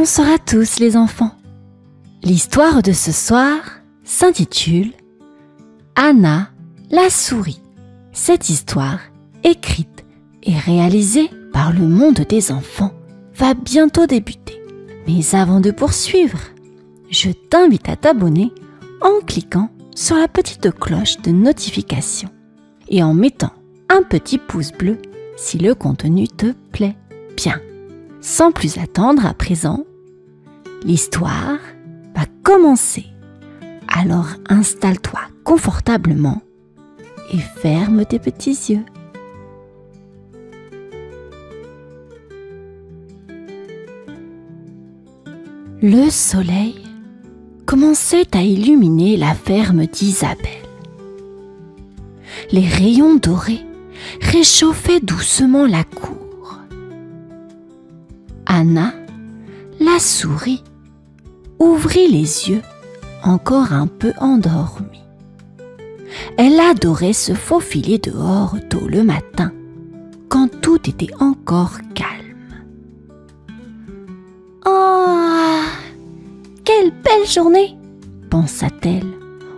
Bonsoir à tous les enfants. L'histoire de ce soir s'intitule Anna la souris. Cette histoire, écrite et réalisée par le monde des enfants, va bientôt débuter. Mais avant de poursuivre, je t'invite à t'abonner en cliquant sur la petite cloche de notification et en mettant un petit pouce bleu si le contenu te plaît bien. Sans plus attendre à présent, l'histoire va commencer. Alors installe-toi confortablement et ferme tes petits yeux. Le soleil commençait à illuminer la ferme d'Isabelle. Les rayons dorés réchauffaient doucement la cour. Anna, la souris, ouvrit les yeux, encore un peu endormie. Elle adorait se faufiler dehors tôt le matin, quand tout était encore calme. « Oh, quelle belle journée !» pensa-t-elle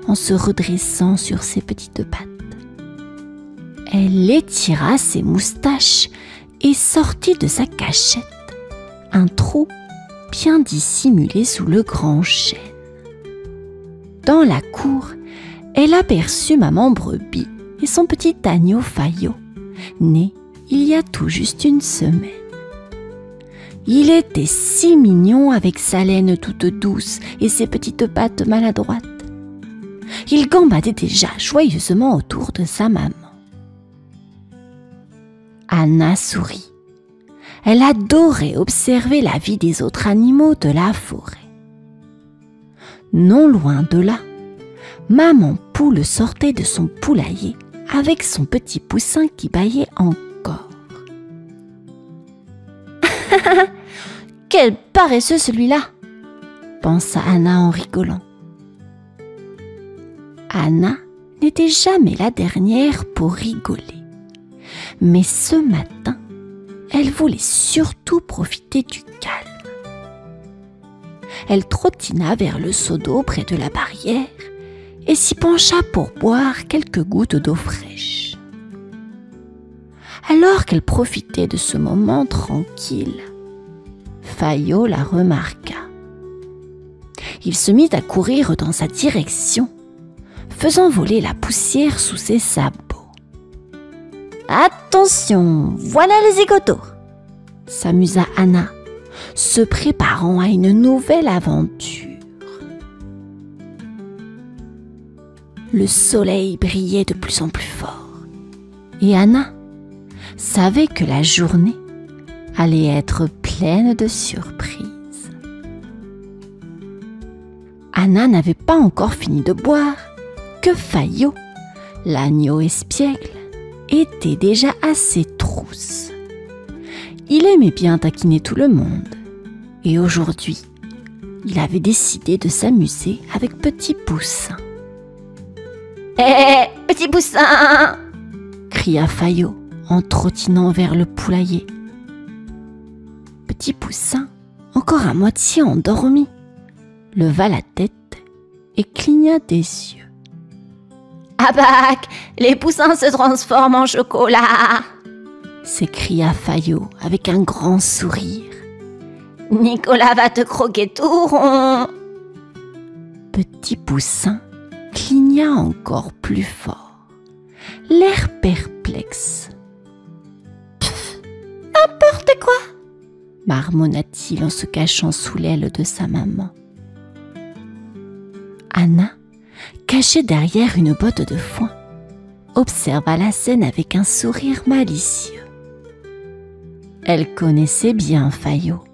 en se redressant sur ses petites pattes. Elle étira ses moustaches et sortit de sa cachette un trou bien dissimulé sous le grand chêne. Dans la cour, elle aperçut maman Brebis et son petit agneau Fayot, né il y a tout juste une semaine. Il était si mignon avec sa laine toute douce et ses petites pattes maladroites. Il gambadait déjà joyeusement autour de sa maman. Anna sourit. Elle adorait observer la vie des autres animaux de la forêt. Non loin de là, maman poule sortait de son poulailler avec son petit poussin qui bâillait encore. « Quel paresseux celui-là !» pensa Anna en rigolant. Anna n'était jamais la dernière pour rigoler. Mais ce matin, elle voulait surtout profiter du calme. Elle trottina vers le seau d'eau près de la barrière et s'y pencha pour boire quelques gouttes d'eau fraîche. Alors qu'elle profitait de ce moment tranquille, Fayot la remarqua. Il se mit à courir dans sa direction, faisant voler la poussière sous ses sabots. Attention, voilà les zigotos, s'amusa Anna, se préparant à une nouvelle aventure. Le soleil brillait de plus en plus fort et Anna savait que la journée allait être pleine de surprises. Anna n'avait pas encore fini de boire que Fayot, l'agneau espiègle, était déjà assez trousse. Il aimait bien taquiner tout le monde et aujourd'hui, il avait décidé de s'amuser avec Petit Poussin. « Hé, Petit Poussin !» cria Fayot en trottinant vers le poulailler. Petit Poussin, encore à moitié endormi, leva la tête et cligna des yeux. Abac, les poussins se transforment en chocolat, s'écria Fayot avec un grand sourire. Nicolas va te croquer tout rond. Petit Poussin cligna encore plus fort, l'air perplexe. N'importe quoi, marmonna-t-il en se cachant sous l'aile de sa maman. Anna, cachée derrière une botte de foin, observa la scène avec un sourire malicieux. Elle connaissait bien Fayot.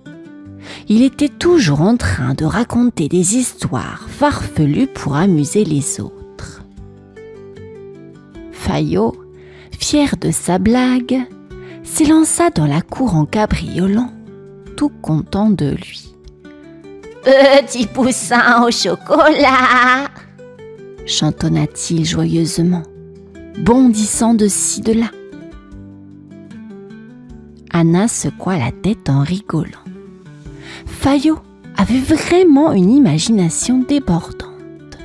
Il était toujours en train de raconter des histoires farfelues pour amuser les autres. Fayot, fier de sa blague, s'élança dans la cour en cabriolant, tout content de lui. « Petit Poussin au chocolat !» chantonna-t-il joyeusement, bondissant de ci de là. Anna secoua la tête en rigolant. Fayot avait vraiment une imagination débordante.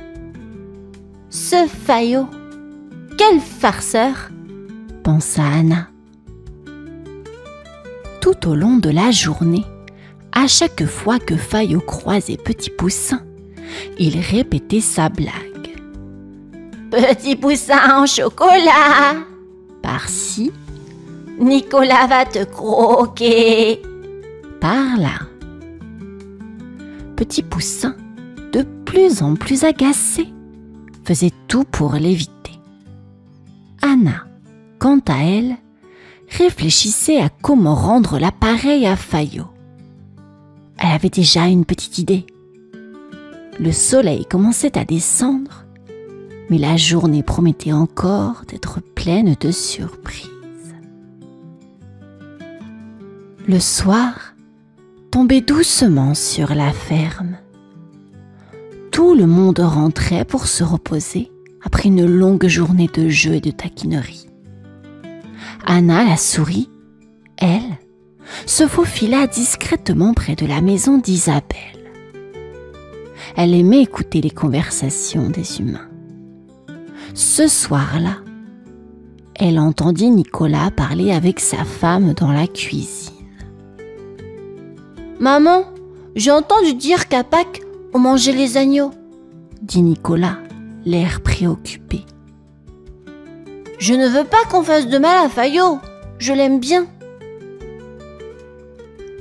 Ce Fayot, quel farceur, pensa Anna. Tout au long de la journée, à chaque fois que Fayot croisait Petit Poussin, il répétait sa blague. Petit Poussin en chocolat, par-ci, Nicolas va te croquer, par-là. Petit Poussin, de plus en plus agacé, faisait tout pour l'éviter. Anna, quant à elle, réfléchissait à comment rendre l'appareil à Fayot. Elle avait déjà une petite idée. Le soleil commençait à descendre, mais la journée promettait encore d'être pleine de surprises. Le soir tombait doucement sur la ferme. Tout le monde rentrait pour se reposer après une longue journée de jeux et de taquineries. Anna, la souris, elle, se faufila discrètement près de la maison d'Isabelle. Elle aimait écouter les conversations des humains. Ce soir-là, elle entendit Nicolas parler avec sa femme dans la cuisine. « Maman, j'ai entendu dire qu'à Pâques, on mangeait les agneaux, » dit Nicolas, l'air préoccupé. « Je ne veux pas qu'on fasse de mal à Fayot, je l'aime bien. »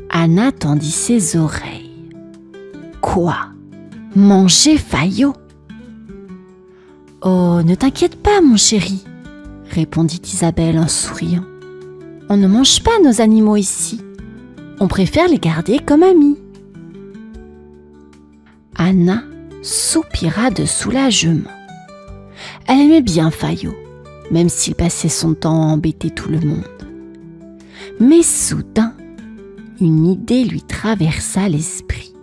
Anna tendit ses oreilles. « Quoi ? Manger Fayot ? » « Oh, ne t'inquiète pas, mon chéri, » répondit Isabelle en souriant. « On ne mange pas nos animaux ici. On préfère les garder comme amis. » Anna soupira de soulagement. Elle aimait bien Fayot, même s'il passait son temps à embêter tout le monde. Mais soudain, une idée lui traversa l'esprit.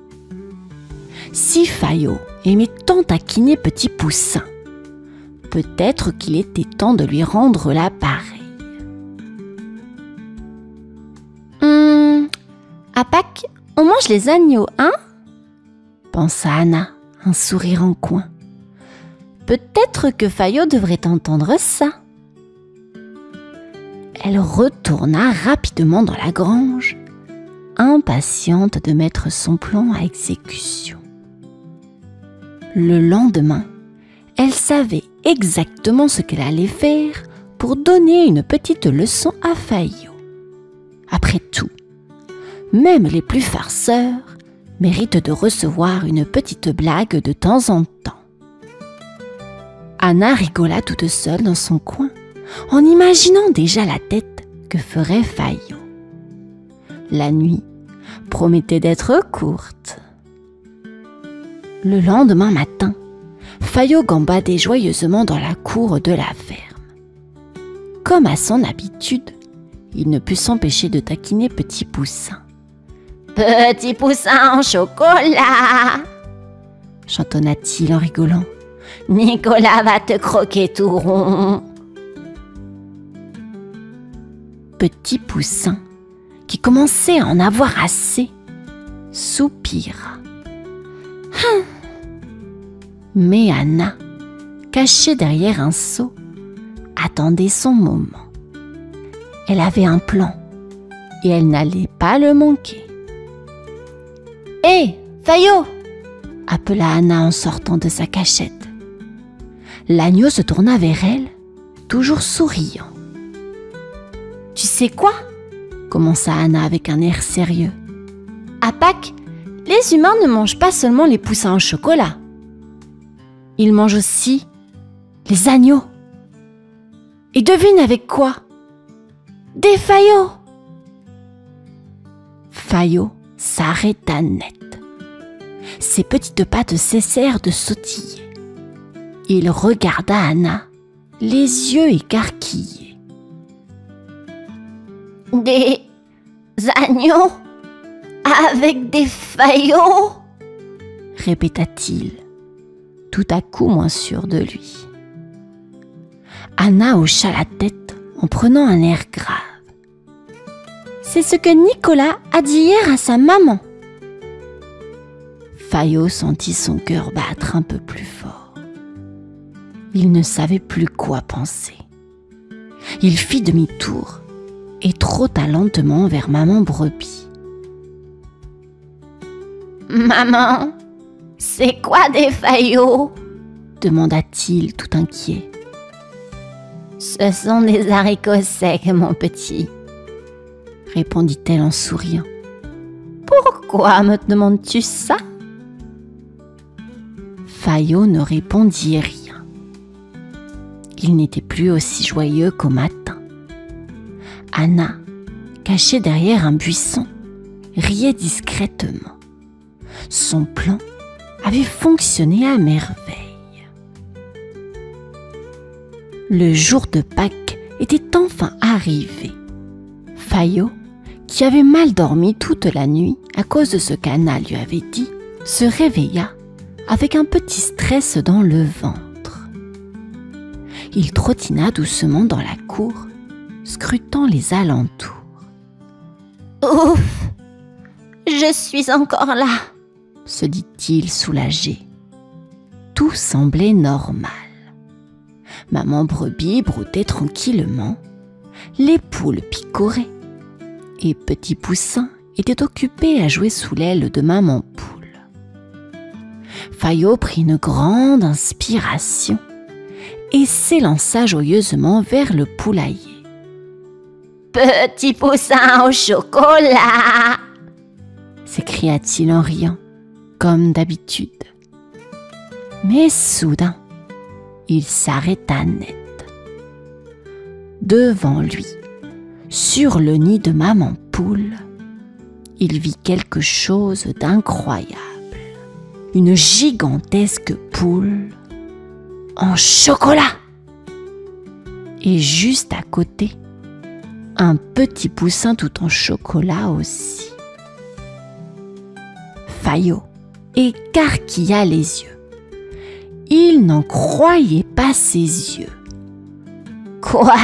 Si Fayot aimait tant taquiner Petit Poussin, peut-être qu'il était temps de lui rendre l'appareil. À Pâques, on mange les agneaux, hein ? Pensa Anna, un sourire en coin. Peut-être que Fayot devrait entendre ça. Elle retourna rapidement dans la grange, impatiente de mettre son plan à exécution. Le lendemain, elle savait exactement ce qu'elle allait faire pour donner une petite leçon à Fayot. Après tout, même les plus farceurs méritent de recevoir une petite blague de temps en temps. Anna rigola toute seule dans son coin, en imaginant déjà la tête que ferait Fayot. La nuit promettait d'être courte. Le lendemain matin, Fayot gambadait joyeusement dans la cour de la ferme. Comme à son habitude, il ne put s'empêcher de taquiner Petit Poussin. « Petit Poussin en chocolat !» chantonna-t-il en rigolant. « Nicolas va te croquer tout rond !» Petit Poussin, qui commençait à en avoir assez, soupira. Mais Anna, cachée derrière un seau, attendait son moment. Elle avait un plan et elle n'allait pas le manquer. « Hé, Fayot !» appela Anna en sortant de sa cachette. L'agneau se tourna vers elle, toujours souriant. « Tu sais quoi ?» commença Anna avec un air sérieux. « À Pâques, les humains ne mangent pas seulement les poussins au chocolat. Ils mangent aussi les agneaux. Et devine avec quoi ? Des Fayots !» Fayot s'arrêta net. Ses petites pattes cessèrent de sautiller. Il regarda Anna, les yeux écarquillés. « Des agneaux avec des Fayots ?» répéta-t-il, tout à coup moins sûr de lui. Anna hocha la tête en prenant un air grave. « C'est ce que Nicolas a dit hier à sa maman. » Fayot sentit son cœur battre un peu plus fort. Il ne savait plus quoi penser. Il fit demi-tour et trotta lentement vers maman brebis. « Maman, c'est quoi des fayots ?» demanda-t-il tout inquiet. « Ce sont des haricots secs, mon petit, » répondit-elle en souriant. « Pourquoi me demandes-tu ça ?» Fayot ne répondit rien. Il n'était plus aussi joyeux qu'au matin. Anna, cachée derrière un buisson, riait discrètement. Son plan avait fonctionné à merveille. Le jour de Pâques était enfin arrivé. Fayot, qui avait mal dormi toute la nuit à cause de ce qu'Anna lui avait dit, se réveilla avec un petit stress dans le ventre. Il trottina doucement dans la cour, scrutant les alentours. « Ouf! Je suis encore là !» se dit-il soulagé. Tout semblait normal. Maman brebis broutait tranquillement, les poules picoraient, et Petit Poussin était occupé à jouer sous l'aile de maman poule. Fayot prit une grande inspiration et s'élança joyeusement vers le poulailler. « Petit Poussin au chocolat !» s'écria-t-il en riant, comme d'habitude. Mais soudain, il s'arrêta net. Devant lui, sur le nid de maman poule, il vit quelque chose d'incroyable. Une gigantesque poule en chocolat. Et juste à côté, un petit poussin tout en chocolat aussi. Fayot écarquilla les yeux. Il n'en croyait pas ses yeux. « Quoi?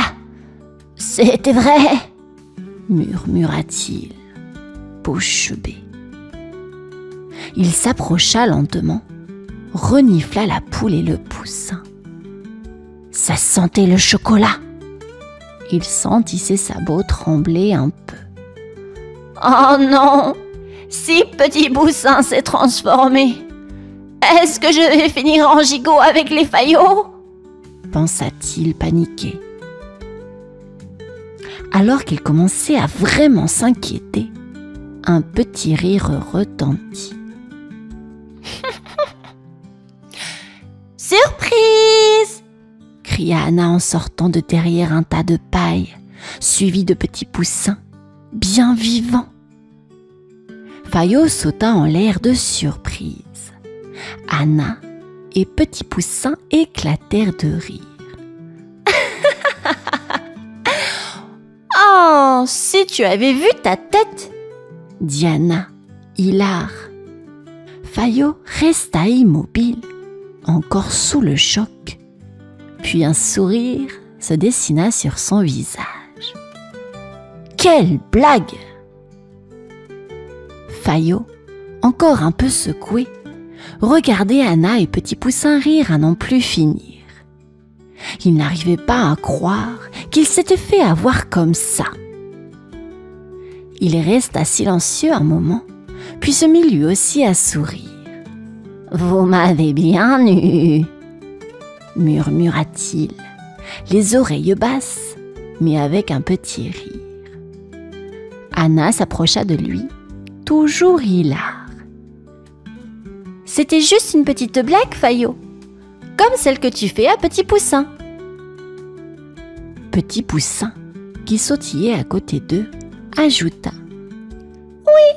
C'était vrai ?» murmura-t-il, bouche bée. Il s'approcha lentement, renifla la poule et le poussin. Ça sentait le chocolat. Il sentit ses sabots trembler un peu. « Oh non! Si Petit Poussin s'est transformé, est-ce que je vais finir en gigot avec les fayots ?» pensa-t-il paniqué. Alors qu'il commençait à vraiment s'inquiéter, un petit rire retentit. « Surprise !» cria Anna en sortant de derrière un tas de paille, suivi de Petit Poussin, bien vivant. Fayot sauta en l'air de surprise. Anna et Petit Poussin éclatèrent de rire. « Oh, si tu avais vu ta tête !» dit Anna, hilare. Fayot resta immobile, encore sous le choc, puis un sourire se dessina sur son visage. « Quelle blague !» Fayot, encore un peu secoué, regardait Anna et Petit Poussin rire à n'en plus finir. Il n'arrivait pas à croire qu'il s'était fait avoir comme ça. Il resta silencieux un moment, puis se mit lui aussi à sourire. « Vous m'avez bien eu !» murmura-t-il, les oreilles basses, mais avec un petit rire. Anna s'approcha de lui, toujours hilare. « C'était juste une petite blague, Fayot, comme celle que tu fais à Petit Poussin. » Petit Poussin, qui sautillait à côté d'eux, ajouta. « Oui,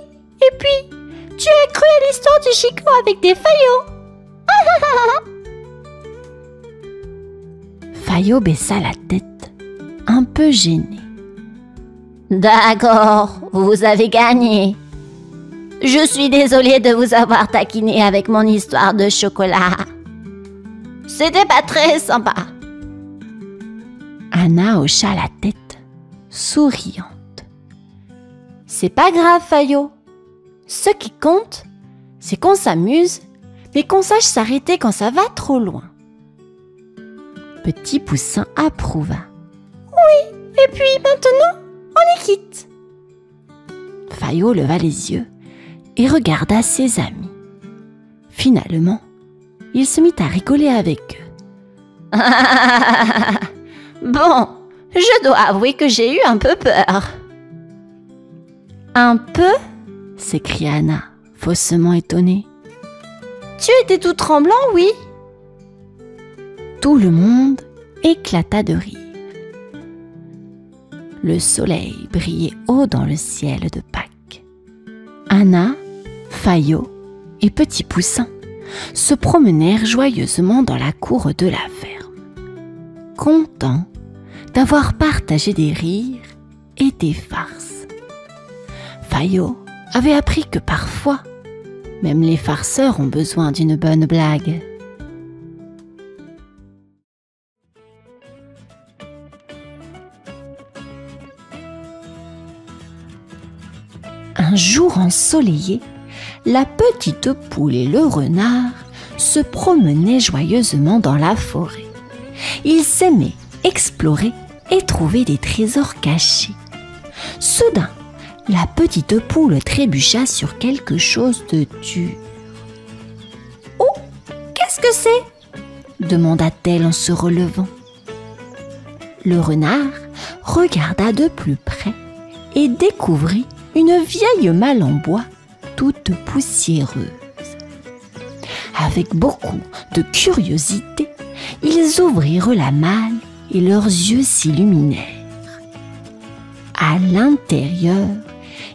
et puis, tu as cru à l'histoire du gigot avec des fayots. » Fayot baissa la tête, un peu gêné. « D'accord, vous avez gagné. Je suis désolée de vous avoir taquiné avec mon histoire de chocolat. C'était pas très sympa. » Anna hocha la tête, souriante. « C'est pas grave, Fayot. Ce qui compte, c'est qu'on s'amuse, mais qu'on sache s'arrêter quand ça va trop loin. Petit Poussin approuva. Oui, et puis maintenant, on est quitte. Fayot leva les yeux et regarda ses amis. Finalement, il se mit à rigoler avec eux. Bon, je dois avouer que j'ai eu un peu peur. Un peu ? S'écria Anna, faussement étonnée. Tu étais tout tremblant, oui ? Tout le monde éclata de rire. Le soleil brillait haut dans le ciel de Pâques. Anna, Fayot et Petit Poussin se promenèrent joyeusement dans la cour de la ferme, contents d'avoir partagé des rires et des farces. Fayot avait appris que parfois, même les farceurs ont besoin d'une bonne blague. Un jour ensoleillé, la petite poule et le renard se promenaient joyeusement dans la forêt. Ils aimaient explorer et trouver des trésors cachés. Soudain, la petite poule trébucha sur quelque chose de dur. « Oh, qu'est-ce que c'est ?» demanda-t-elle en se relevant. Le renard regarda de plus près et découvrit une vieille malle en bois toute poussiéreuse. Avec beaucoup de curiosité, ils ouvrirent la malle et leurs yeux s'illuminèrent. À l'intérieur,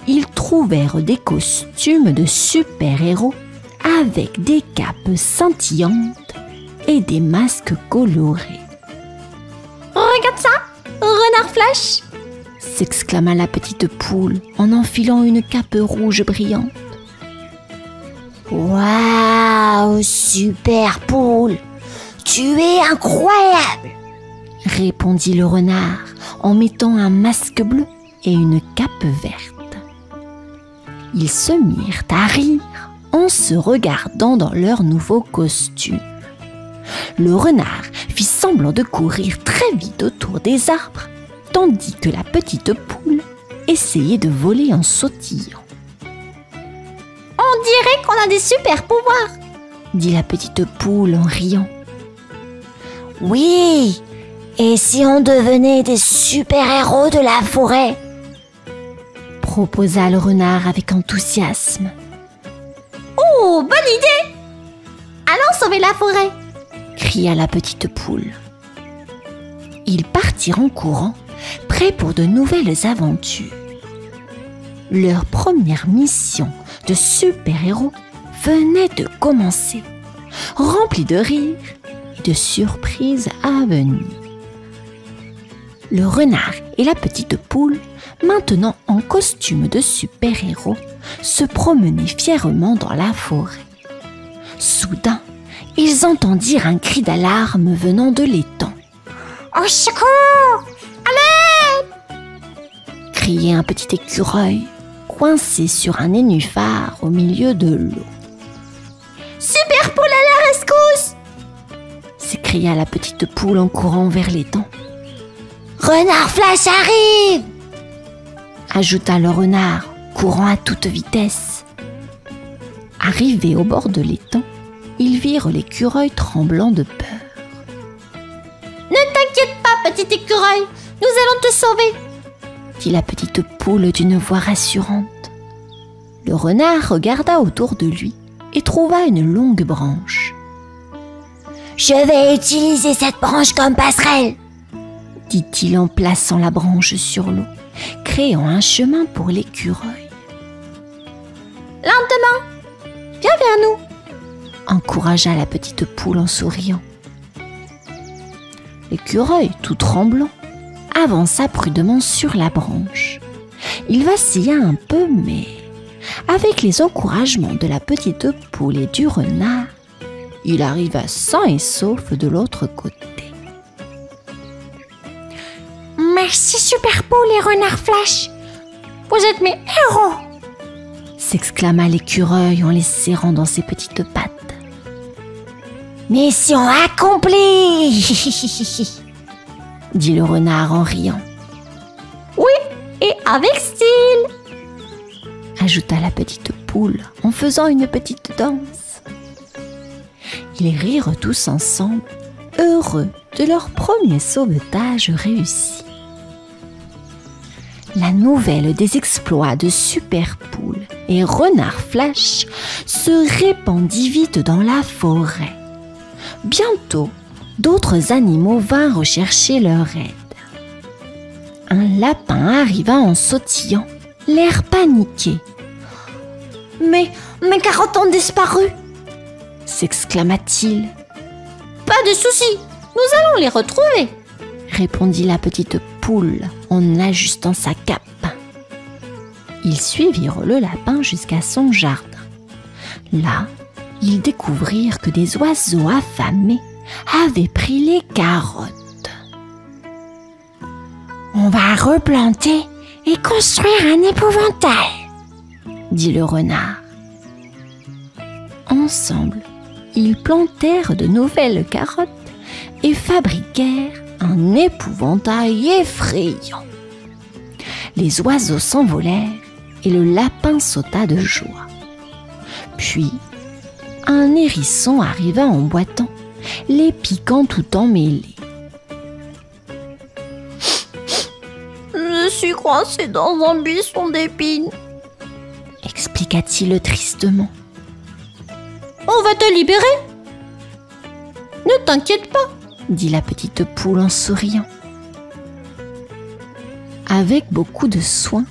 ils trouvèrent des costumes de super-héros avec des capes scintillantes et des masques colorés. « Regarde ça, renard flash !» s'exclama la petite poule en enfilant une cape rouge brillante. « Waouh, super poule, tu es incroyable !» répondit le renard en mettant un masque bleu et une cape verte. Ils se mirent à rire en se regardant dans leur nouveau costume. Le renard fit semblant de courir très vite autour des arbres, tandis que la petite poule essayait de voler en sautillant. « On dirait qu'on a des super pouvoirs !» dit la petite poule en riant. « Oui, et si on devenait des super-héros de la forêt ?» proposa le renard avec enthousiasme. « Oh, bonne idée ! Allons sauver la forêt !» cria la petite poule. Ils partirent en courant, prêts pour de nouvelles aventures. Leur première mission de super-héros venait de commencer, remplie de rires et de surprises à venir. Le renard et la petite poule, maintenant en costume de super-héros, se promenaient fièrement dans la forêt. Soudain, ils entendirent un cri d'alarme venant de l'étang. « Au secours! À l'aide !» criait un petit écureuil, coincé sur un nénuphar au milieu de l'eau. « Super poule à la rescousse !» s'écria la petite poule en courant vers l'étang. « Renard flash arrive !» ajouta le renard, courant à toute vitesse. Arrivés au bord de l'étang, ils virent l'écureuil tremblant de peur. « Ne t'inquiète pas, petit écureuil, nous allons te sauver !» dit la petite poule d'une voix rassurante. Le renard regarda autour de lui et trouva une longue branche. « Je vais utiliser cette branche comme passerelle !» dit-il en plaçant la branche sur l'eau, créant un chemin pour l'écureuil. « Lentement, viens vers nous !» encouragea la petite poule en souriant. L'écureuil, tout tremblant, avança prudemment sur la branche. Il vacilla un peu, mais avec les encouragements de la petite poule et du renard, il arriva sain et sauf de l'autre côté. « Merci Super Poule et Renard Flash, vous êtes mes héros !» s'exclama l'écureuil en les serrant dans ses petites pattes. Mission accomplie, dit le renard en riant. Oui, et avec style, ajouta la petite poule en faisant une petite danse. Ils rirent tous ensemble, heureux de leur premier sauvetage réussi. La nouvelle des exploits de Super Poule et Renard Flash se répandit vite dans la forêt. Bientôt, d'autres animaux vinrent rechercher leur aide. Un lapin arriva en sautillant, l'air paniqué. « Mais mes carottes ont disparu !» s'exclama-t-il. « Pas de souci, nous allons les retrouver !» répondit la petite poule en ajustant sa cape. Ils suivirent le lapin jusqu'à son jardin. Là, ils découvrirent que des oiseaux affamés avaient pris les carottes. « On va replanter et construire un épouvantail !» dit le renard. Ensemble, ils plantèrent de nouvelles carottes et fabriquèrent un épouvantail effrayant. Les oiseaux s'envolèrent et le lapin sauta de joie. Puis, un hérisson arriva en boitant, les piquant tout emmêlés. « Je suis coincé dans un buisson d'épines !» expliqua-t-il tristement. « On va te libérer !»« Ne t'inquiète pas !» dit la petite poule en souriant. Avec beaucoup de soin,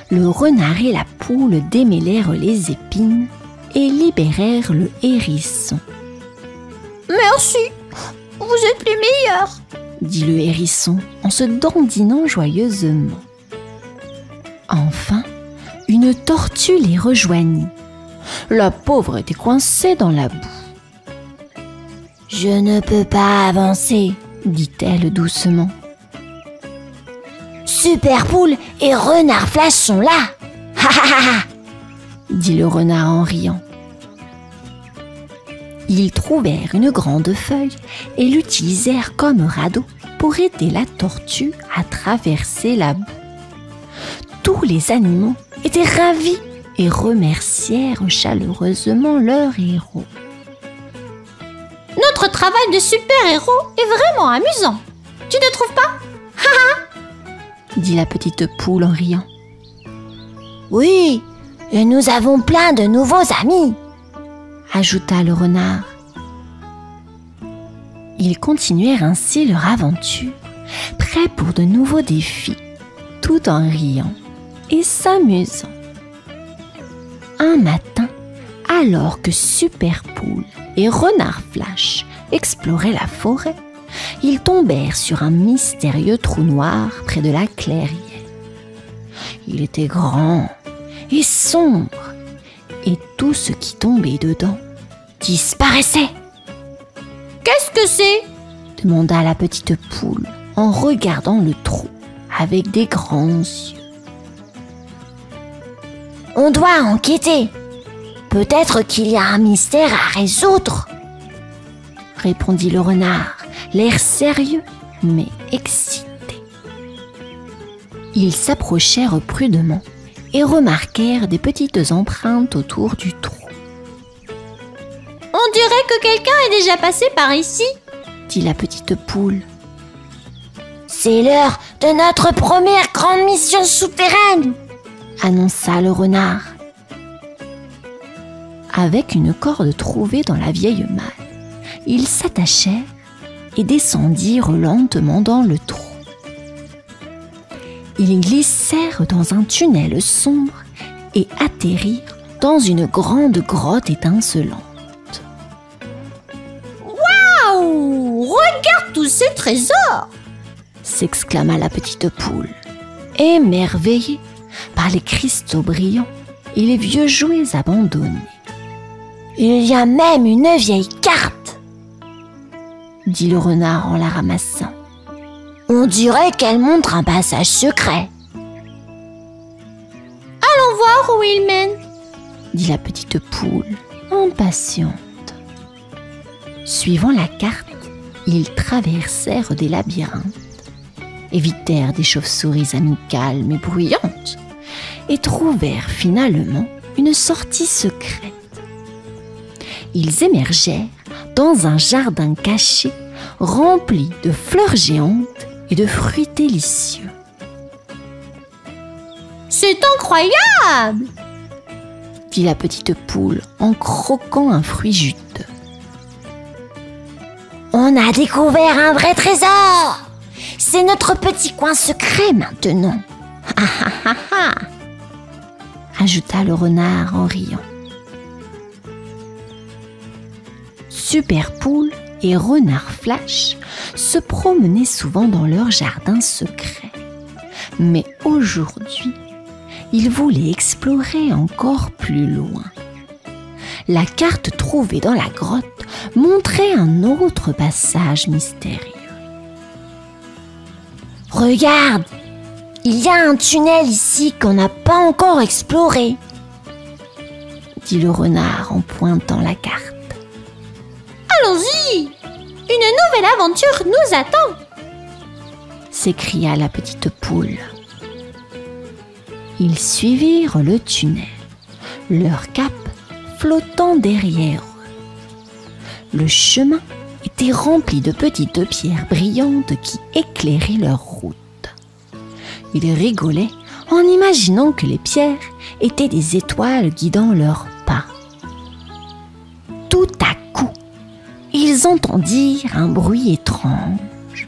le renard et la poule démêlèrent les épines et libérèrent le hérisson. « Merci, vous êtes les meilleurs !» dit le hérisson en se dandinant joyeusement. Enfin, une tortue les rejoignit. La pauvre était coincée dans la boue. « Je ne peux pas avancer, » dit-elle doucement. « Super Poule et Renard Flash sont là !» Ha ha ha, dit le renard en riant. Ils trouvèrent une grande feuille et l'utilisèrent comme radeau pour aider la tortue à traverser la boue. Tous les animaux étaient ravis et remercièrent chaleureusement leur héros. « Notre travail de super-héros est vraiment amusant, tu ne trouves pas ? dit la petite poule en riant. « Oui, et nous avons plein de nouveaux amis !» ajouta le renard. Ils continuèrent ainsi leur aventure, prêts pour de nouveaux défis, tout en riant et s'amusant. Un matin, alors que Super Poule et Renard Flash exploraient la forêt, ils tombèrent sur un mystérieux trou noir près de la clairière. Il était grand et sombre, et tout ce qui tombait dedans disparaissait. « Qu'est-ce que c'est ?» demanda la petite poule en regardant le trou avec des grands yeux. « On doit enquêter. Peut-être qu'il y a un mystère à résoudre, » répondit le renard, l'air sérieux mais excité. Ils s'approchèrent prudemment et remarquèrent des petites empreintes autour du trou. « On dirait que quelqu'un est déjà passé par ici, » dit la petite poule. « C'est l'heure de notre première grande mission souterraine !» annonça le renard. Avec une corde trouvée dans la vieille malle, ils s'attachèrent et descendirent lentement dans le trou. Ils glissèrent dans un tunnel sombre et atterrirent dans une grande grotte étincelante. « Waouh! Regarde tous ces trésors !» s'exclama la petite poule, émerveillée par les cristaux brillants et les vieux jouets abandonnés. « Il y a même une vieille carte !» dit le renard en la ramassant. « On dirait qu'elle montre un passage secret. » « Allons voir où il mène !» dit la petite poule, impatiente. Suivant la carte, ils traversèrent des labyrinthes, évitèrent des chauves-souris amicales mais bruyantes et trouvèrent finalement une sortie secrète. Ils émergèrent dans un jardin caché rempli de fleurs géantes et de fruits délicieux. « C'est incroyable !» dit la petite poule en croquant un fruit juteux. « On a découvert un vrai trésor! C'est notre petit coin secret maintenant! » ajouta le renard en riant. Super Poule et Renard Flash se promenaient souvent dans leur jardin secret. Mais aujourd'hui, ils voulaient explorer encore plus loin. La carte trouvée dans la grotte montrait un autre passage mystérieux. « Regarde, il y a un tunnel ici qu'on n'a pas encore exploré, » dit le renard en pointant la carte. « Allons-y! Une nouvelle aventure nous attend !» s'écria la petite poule. Ils suivirent le tunnel, leur cape flottant derrière eux. Le chemin était rempli de petites pierres brillantes qui éclairaient leur route. Ils rigolaient en imaginant que les pierres étaient des étoiles guidant leurs pas. Tout à coup, ils entendirent un bruit étrange.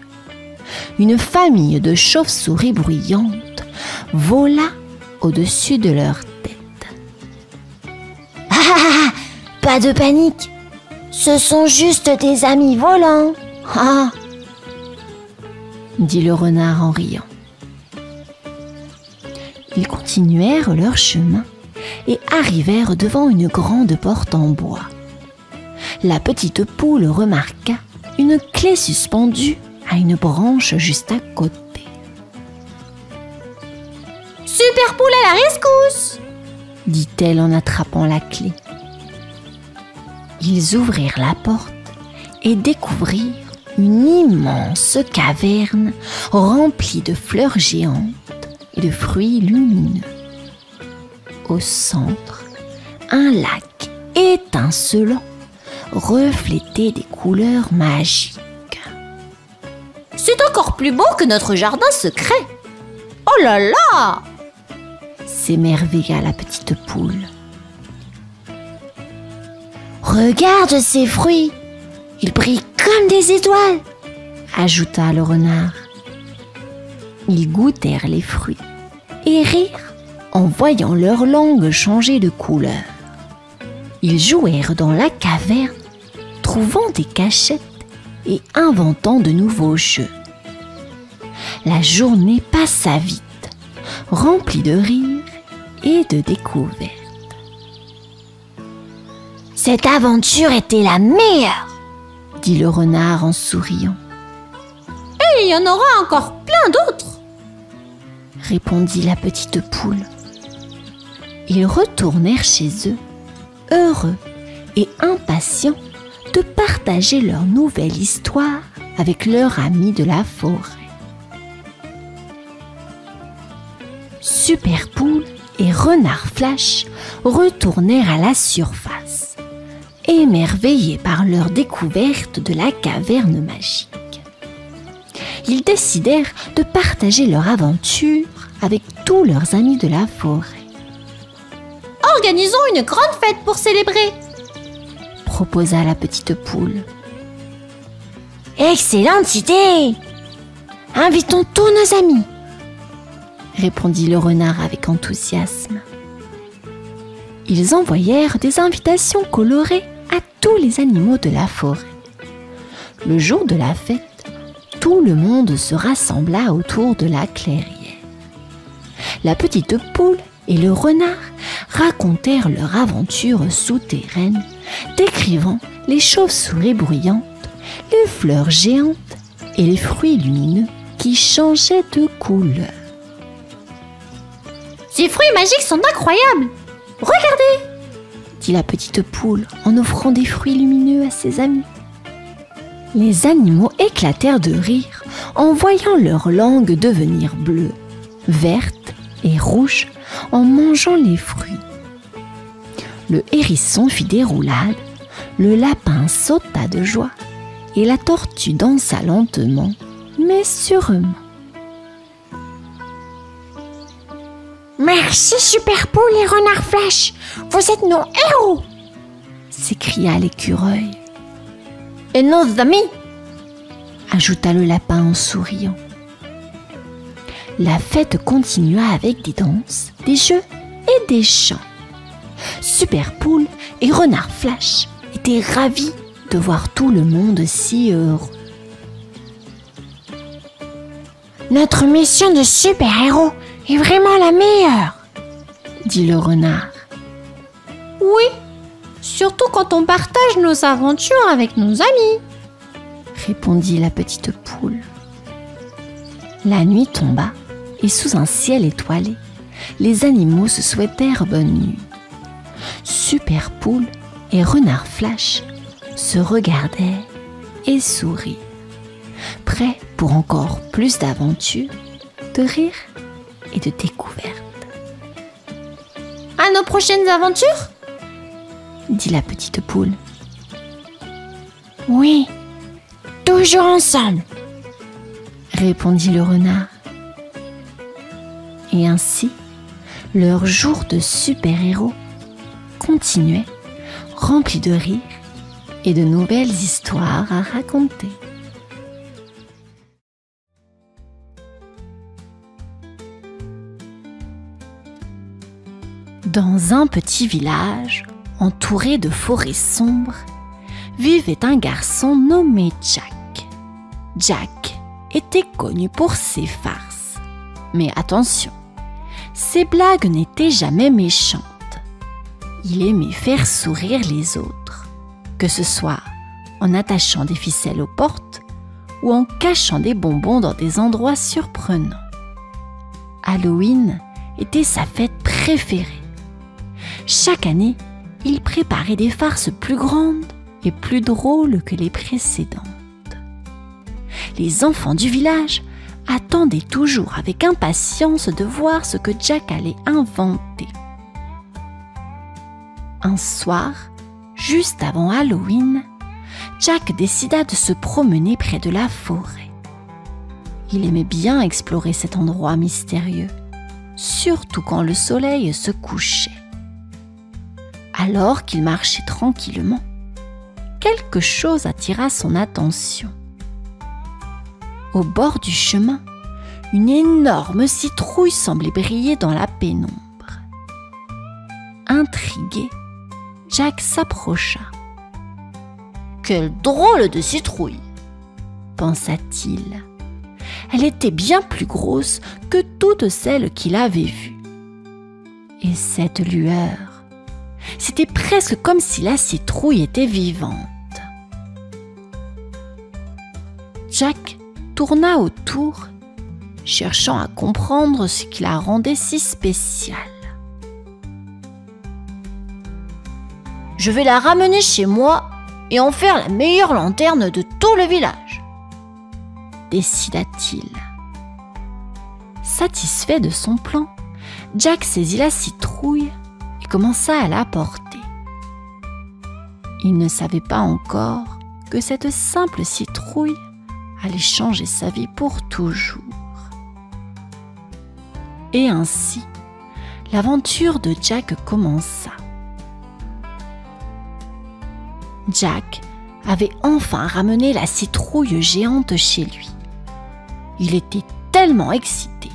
Une famille de chauves-souris bruyantes vola au-dessus de leur tête. « Ah, pas de panique, ce sont juste des amis volants. » dit le renard en riant. Ils continuèrent leur chemin et arrivèrent devant une grande porte en bois. La petite poule remarqua une clé suspendue à une branche juste à côté. « Super Poule à la rescousse !» dit-elle en attrapant la clé. Ils ouvrirent la porte et découvrirent une immense caverne remplie de fleurs géantes et de fruits lumineux. Au centre, un lac étincelant reflétait des couleurs magiques. « C'est encore plus beau que notre jardin secret! Oh là là !» s'émerveilla la petite poule. « Regarde ces fruits! Ils brillent comme des étoiles !» ajouta le renard. Ils goûtèrent les fruits et rirent en voyant leur langue changer de couleur. Ils jouèrent dans la caverne, trouvant des cachettes et inventant de nouveaux jeux. La journée passa vite, remplie de rires et de découvertes. « Cette aventure était la meilleure !» dit le renard en souriant. « Et il y en aura encore plein d'autres !» répondit la petite poule. Ils retournèrent chez eux, heureux et impatients de partager leur nouvelle histoire avec leurs amis de la forêt. Super Poule et Renard Flash retournèrent à la surface, émerveillés par leur découverte de la caverne magique. Ils décidèrent de partager leur aventure avec tous leurs amis de la forêt. « Organisons une grande fête pour célébrer !» proposa la petite poule. « Excellente idée ! Invitons tous nos amis !» répondit le renard avec enthousiasme. Ils envoyèrent des invitations colorées à tous les animaux de la forêt. Le jour de la fête, tout le monde se rassembla autour de la clairière. La petite poule et le renard racontèrent leur aventure souterraine, décrivant les chauves-souris bruyantes, les fleurs géantes et les fruits lumineux qui changeaient de couleur. « Ces fruits magiques sont incroyables! Regardez !» dit la petite poule en offrant des fruits lumineux à ses amis. Les animaux éclatèrent de rire en voyant leur langue devenir bleue, verte et rouge en mangeant les fruits. Le hérisson fit des roulades, le lapin sauta de joie et la tortue dansa lentement, mais sûrement. Merci Super Poule et Renard Flash, vous êtes nos héros, s'écria l'écureuil. et nos amis, ajouta le lapin en souriant. La fête continua avec des danses, des jeux et des chants. Super Poule et Renard Flash étaient ravis de voir tout le monde si heureux. Notre mission de super-héros est vraiment la meilleure, dit le renard. Oui, surtout quand on partage nos aventures avec nos amis, répondit la petite poule. La nuit tomba et sous un ciel étoilé, les animaux se souhaitèrent bonne nuit. Super Poule et Renard Flash se regardaient et sourirent, prêts pour encore plus d'aventures, de rires et de découvertes. à nos prochaines aventures, Dit la petite poule. oui, toujours ensemble, Répondit le renard. Et ainsi, leur jour de super-héros continuait, rempli de rires et de nouvelles histoires à raconter. Dans un petit village, entouré de forêts sombres, vivait un garçon nommé Jack. Jack était connu pour ses farces. Mais attention, ses blagues n'étaient jamais méchantes. Il aimait faire sourire les autres, que ce soit en attachant des ficelles aux portes ou en cachant des bonbons dans des endroits surprenants. Halloween était sa fête préférée. Chaque année, il préparait des farces plus grandes et plus drôles que les précédentes. Les enfants du village attendaient toujours avec impatience de voir ce que Jack allait inventer. Un soir, juste avant Halloween, Jack décida de se promener près de la forêt. Il aimait bien explorer cet endroit mystérieux, surtout quand le soleil se couchait. Alors qu'il marchait tranquillement, quelque chose attira son attention. Au bord du chemin, une énorme citrouille semblait briller dans la pénombre. Intrigué, Jack s'approcha. « Quelle drôle de citrouille !» pensa-t-il. Elle était bien plus grosse que toutes celles qu'il avait vues. Et cette lueur, c'était presque comme si la citrouille était vivante. Jack tourna autour, cherchant à comprendre ce qui la rendait si spéciale. « Je vais la ramener chez moi et en faire la meilleure lanterne de tout le village, » décida-t-il. Satisfait de son plan, Jack saisit la citrouille et commença à la porter. Il ne savait pas encore que cette simple citrouille allait changer sa vie pour toujours. Et ainsi, l'aventure de Jack commença. Jack avait enfin ramené la citrouille géante chez lui. Il était tellement excité.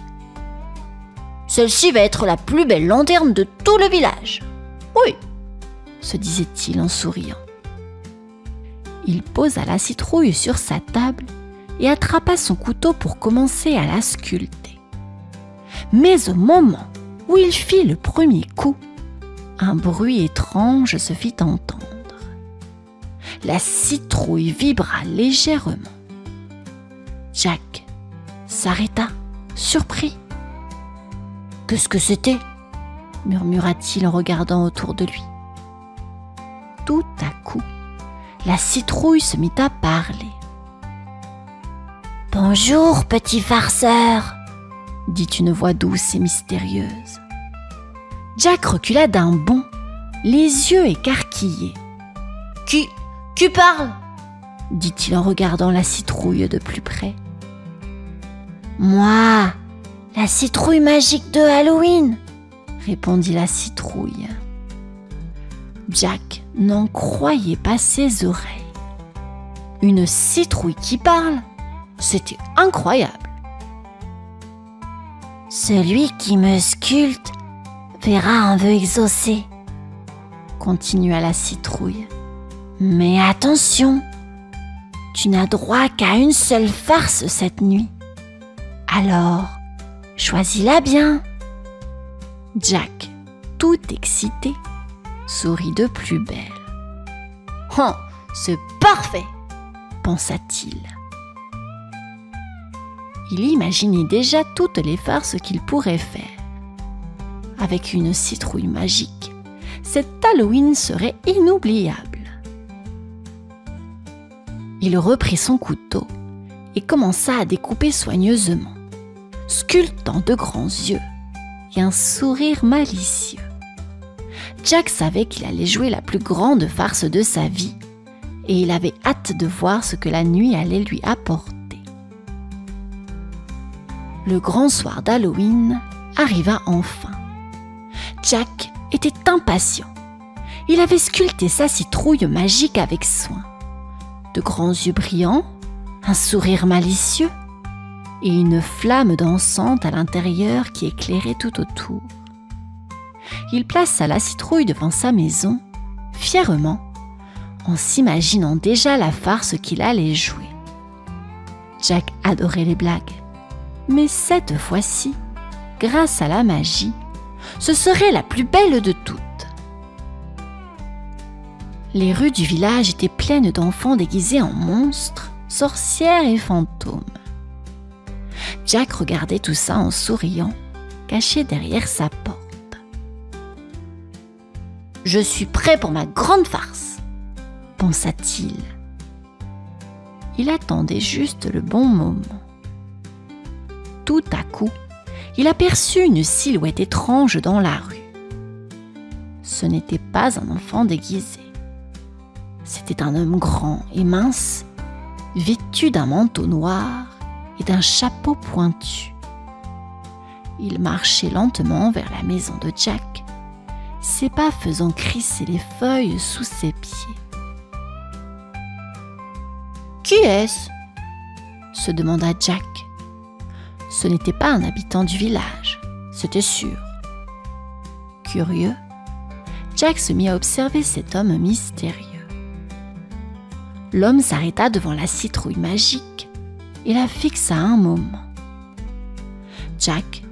« Celle-ci va être la plus belle lanterne de tout le village. » « Oui !» se disait-il en souriant. Il posa la citrouille sur sa table et attrapa son couteau pour commencer à la sculpter. Mais au moment où il fit le premier coup, un bruit étrange se fit entendre. La citrouille vibra légèrement. Jack s'arrêta, surpris. « Qu'est-ce que c'était ?» murmura-t-il en regardant autour de lui. Tout à coup, la citrouille se mit à parler. « Bonjour, petit farceur !» dit une voix douce et mystérieuse. Jack recula d'un bond, les yeux écarquillés. « Qui parle ?» dit-il en regardant la citrouille de plus près. « Moi, la citrouille magique de Halloween !» répondit la citrouille. Jack n'en croyait pas ses oreilles. Une citrouille qui parle, c'était incroyable. « Celui qui me sculpte verra un vœu exaucé, » continua la citrouille. « Mais attention, tu n'as droit qu'à une seule farce cette nuit. Alors, choisis-la bien. » Jack, tout excité, sourit de plus belle. « Oh, c'est parfait !» pensa-t-il. Il imaginait déjà toutes les farces qu'il pourrait faire. Avec une citrouille magique, cet Halloween serait inoubliable. Il reprit son couteau et commença à découper soigneusement, sculptant de grands yeux et un sourire malicieux. Jack savait qu'il allait jouer la plus grande farce de sa vie et il avait hâte de voir ce que la nuit allait lui apporter. Le grand soir d'Halloween arriva enfin. Jack était impatient. Il avait sculpté sa citrouille magique avec soin. De grands yeux brillants, un sourire malicieux et une flamme dansante à l'intérieur qui éclairait tout autour. Il plaça la citrouille devant sa maison, fièrement, en s'imaginant déjà la farce qu'il allait jouer. Jack adorait les blagues, mais cette fois-ci, grâce à la magie, ce serait la plus belle de toutes. Les rues du village étaient pleines d'enfants déguisés en monstres, sorcières et fantômes. Jack regardait tout ça en souriant, caché derrière sa porte. « Je suis prêt pour ma grande farce !» pensa-t-il. Il attendait juste le bon moment. Tout à coup, il aperçut une silhouette étrange dans la rue. Ce n'était pas un enfant déguisé. C'était un homme grand et mince, vêtu d'un manteau noir et d'un chapeau pointu. Il marchait lentement vers la maison de Jack, ses pas faisant crisser les feuilles sous ses pieds. « Qui est-ce » se demanda Jack. Ce n'était pas un habitant du village, c'était sûr. Curieux, Jack se mit à observer cet homme mystérieux. L'homme s'arrêta devant la citrouille magique et la fixa un moment. Jack,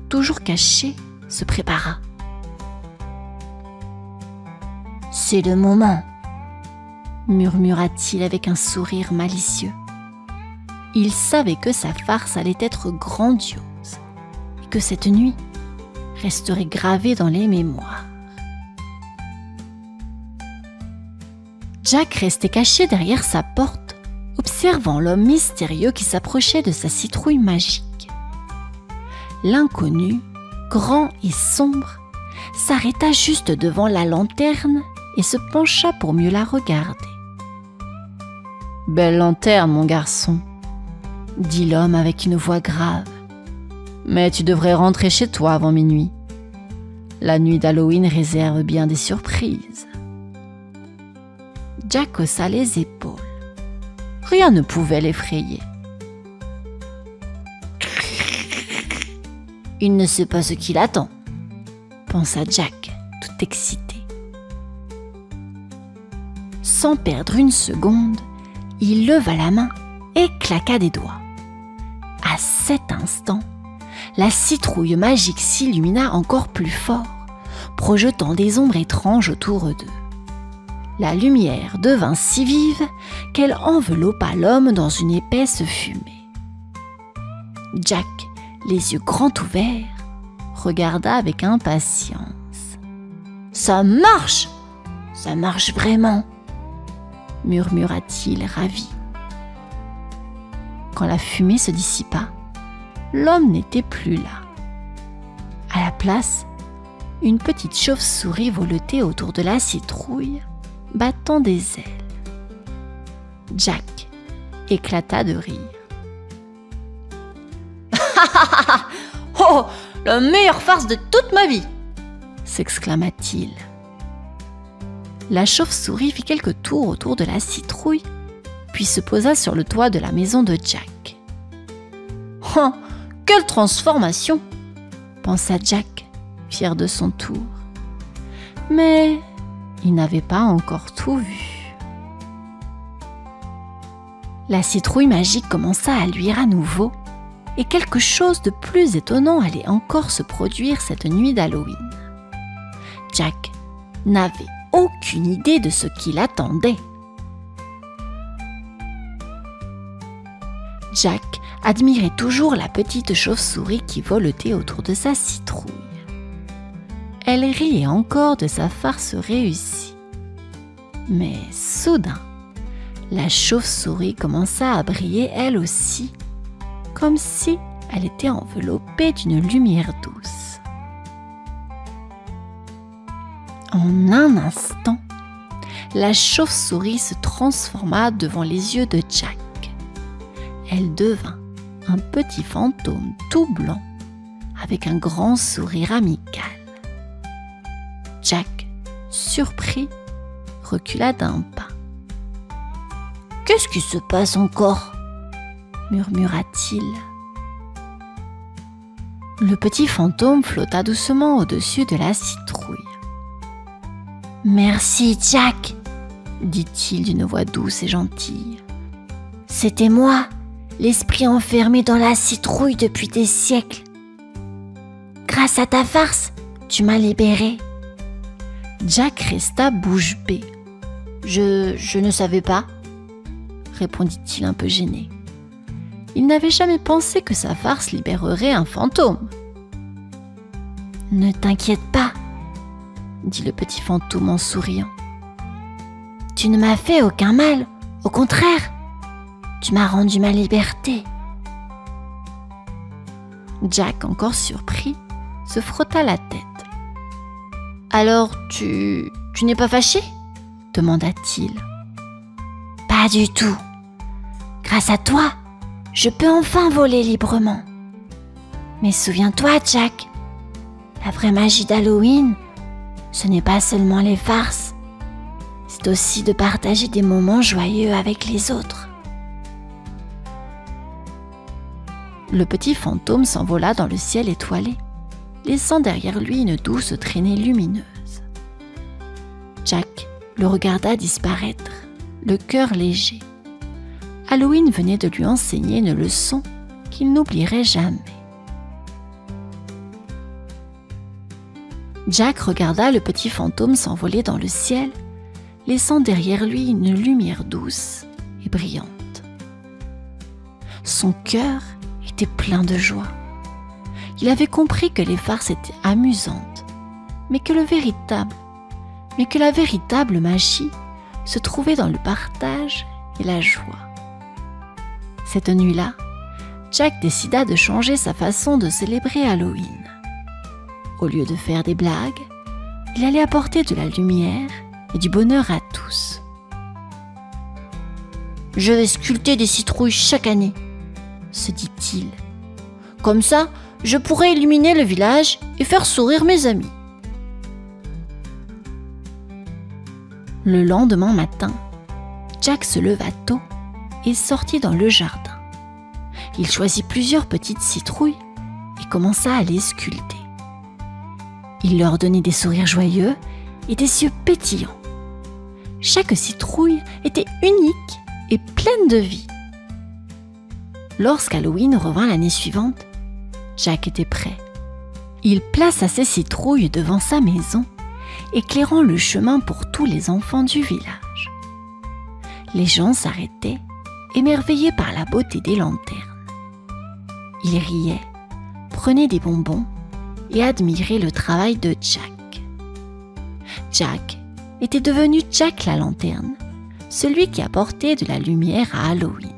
toujours caché, se prépara. « C'est le moment !» murmura-t-il avec un sourire malicieux. Il savait que sa farce allait être grandiose et que cette nuit resterait gravée dans les mémoires. Jack restait caché derrière sa porte, observant l'homme mystérieux qui s'approchait de sa citrouille magique. L'inconnu, grand et sombre, s'arrêta juste devant la lanterne et se pencha pour mieux la regarder. « Belle lanterne, mon garçon !» dit l'homme avec une voix grave. « Mais tu devrais rentrer chez toi avant minuit. La nuit d'Halloween réserve bien des surprises. » Jack haussa les épaules. Rien ne pouvait l'effrayer. « Il ne sait pas ce qu'il attend, » pensa Jack, tout excité. Sans perdre une seconde, il leva la main et claqua des doigts. À cet instant, la citrouille magique s'illumina encore plus fort, projetant des ombres étranges autour d'eux. La lumière devint si vive qu'elle enveloppa l'homme dans une épaisse fumée. Jack, les yeux grands ouverts, regarda avec impatience. « Ça marche !» ça marche vraiment, murmura-t-il ravi. Quand la fumée se dissipa, l'homme n'était plus là. À la place, une petite chauve-souris voletait autour de la citrouille, battant des ailes. Jack éclata de rire. « Oh, la meilleure farce de toute ma vie !» s'exclama-t-il. La chauve-souris fit quelques tours autour de la citrouille, puis se posa sur le toit de la maison de Jack. « Oh, quelle transformation !» pensa Jack, fier de son tour. Mais il n'avait pas encore tout vu. La citrouille magique commença à luire à nouveau, et quelque chose de plus étonnant allait encore se produire cette nuit d'Halloween. Jack n'avait aucune idée de ce qui l'attendait. Jack admirait toujours la petite chauve-souris qui voletait autour de sa citrouille. Elle riait encore de sa farce réussie. Mais soudain, la chauve-souris commença à briller elle aussi, comme si elle était enveloppée d'une lumière douce. En un instant, la chauve-souris se transforma devant les yeux de Jack. Elle devint un petit fantôme tout blanc, avec un grand sourire amical. Jack, surpris, recula d'un pas. « Qu'est-ce qui se passe encore ?» murmura-t-il. Le petit fantôme flotta doucement au-dessus de la citrouille. « Merci, Jack !» dit-il d'une voix douce et gentille. « C'était moi, l'esprit enfermé dans la citrouille depuis des siècles. Grâce à ta farce, tu m'as libéré. » Jack resta bouche bée. Je ne savais pas, répondit-il un peu gêné. Il n'avait jamais pensé que sa farce libérerait un fantôme. « Ne t'inquiète pas, » dit le petit fantôme en souriant. « Tu ne m'as fait aucun mal, au contraire, tu m'as rendu ma liberté. » Jack, encore surpris, se frotta la tête. « Alors, tu n'es pas fâché ?» demanda-t-il. « Pas du tout. Grâce à toi, je peux enfin voler librement. Mais souviens-toi, Jack, la vraie magie d'Halloween, ce n'est pas seulement les farces, c'est aussi de partager des moments joyeux avec les autres. » Le petit fantôme s'envola dans le ciel étoilé, laissant derrière lui une douce traînée lumineuse. Jack le regarda disparaître, le cœur léger. Halloween venait de lui enseigner une leçon qu'il n'oublierait jamais. Jack regarda le petit fantôme s'envoler dans le ciel, laissant derrière lui une lumière douce et brillante. Son cœur était plein de joie. Il avait compris que les farces étaient amusantes, mais que la véritable magie se trouvait dans le partage et la joie. Cette nuit-là, Jack décida de changer sa façon de célébrer Halloween. Au lieu de faire des blagues, il allait apporter de la lumière et du bonheur à tous. « Je vais sculpter des citrouilles chaque année, » se dit-il. « Comme ça, je pourrai illuminer le village et faire sourire mes amis. » Le lendemain matin, Jack se leva tôt et sortit dans le jardin. Il choisit plusieurs petites citrouilles et commença à les sculpter. Il leur donnait des sourires joyeux et des yeux pétillants. Chaque citrouille était unique et pleine de vie. Lorsqu'Halloween revint l'année suivante, Jack était prêt. Il plaça ses citrouilles devant sa maison, éclairant le chemin pour tous les enfants du village. Les gens s'arrêtaient, émerveillés par la beauté des lanternes. Ils riaient, prenaient des bonbons et admiraient le travail de Jack. Jack était devenu Jack la lanterne, celui qui apportait de la lumière à Halloween.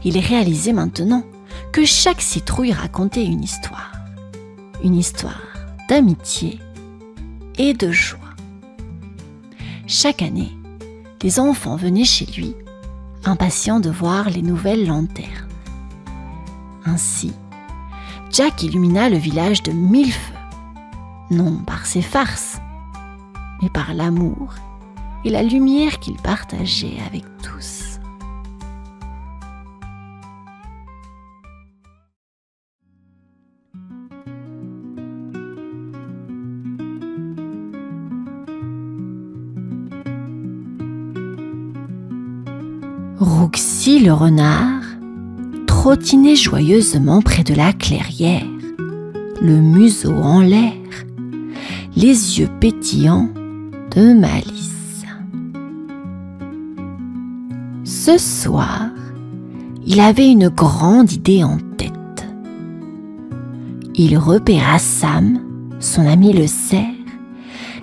Il réalisait maintenant que chaque citrouille racontait une histoire d'amitié et de joie. Chaque année, les enfants venaient chez lui, impatients de voir les nouvelles lanternes. Ainsi, Jack illumina le village de 1000 feux, non par ses farces, mais par l'amour et la lumière qu'il partageait avec tous. Roxy le renard trottinait joyeusement près de la clairière, le museau en l'air, les yeux pétillants de malice. Ce soir, il avait une grande idée en tête. Il repéra Sam, son ami le cerf,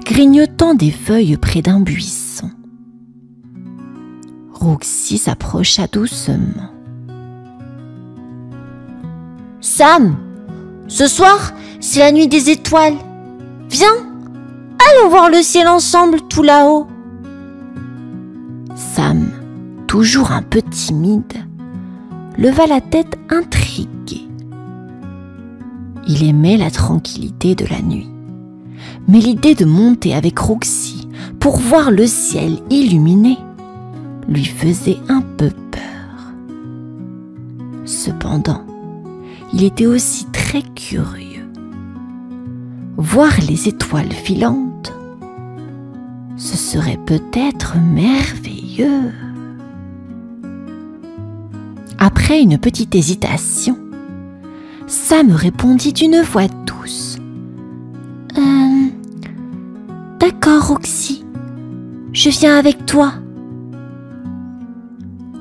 grignotant des feuilles près d'un buisson. Roxy s'approcha doucement. « Sam, ce soir, c'est la nuit des étoiles. Viens, allons voir le ciel ensemble tout là-haut. » Sam, toujours un peu timide, leva la tête intrigué. Il aimait la tranquillité de la nuit, mais l'idée de monter avec Roxy pour voir le ciel illuminé lui faisait un peu peur. Cependant, il était aussi très curieux. Voir les étoiles filantes, ce serait peut-être merveilleux. Après une petite hésitation, Sam répondit d'une voix douce. D'accord, Roxy, je viens avec toi.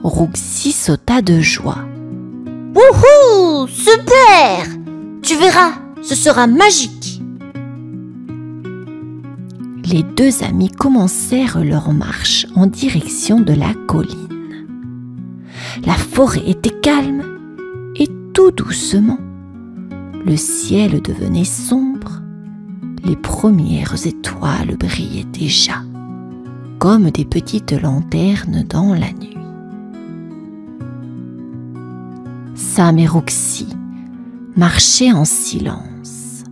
Roxy sauta de joie. Wouhou, super! Tu verras, ce sera magique. Les deux amis commencèrent leur marche en direction de la colline. La forêt était calme et tout doucement, le ciel devenait sombre. Les premières étoiles brillaient déjà, comme des petites lanternes dans la nuit. Sam et Roxy marchaient en silence,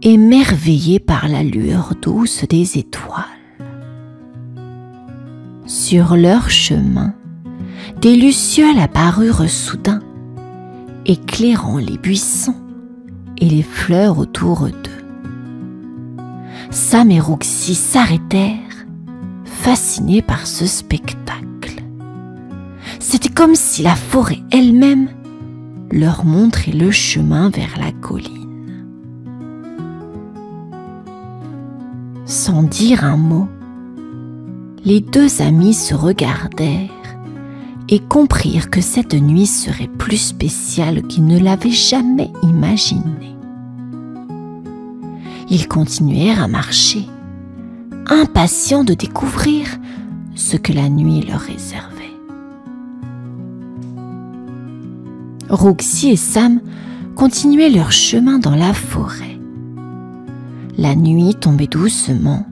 émerveillés par la lueur douce des étoiles. Sur leur chemin, des lucioles apparurent soudain, éclairant les buissons et les fleurs autour d'eux. Sam et Roxy s'arrêtèrent, fascinés par ce spectacle. C'était comme si la forêt elle-même leur montrait le chemin vers la colline. Sans dire un mot, les deux amis se regardèrent et comprirent que cette nuit serait plus spéciale qu'ils ne l'avaient jamais imaginé. Ils continuèrent à marcher, impatients de découvrir ce que la nuit leur réservait. Roxy et Sam continuaient leur chemin dans la forêt. La nuit tombait doucement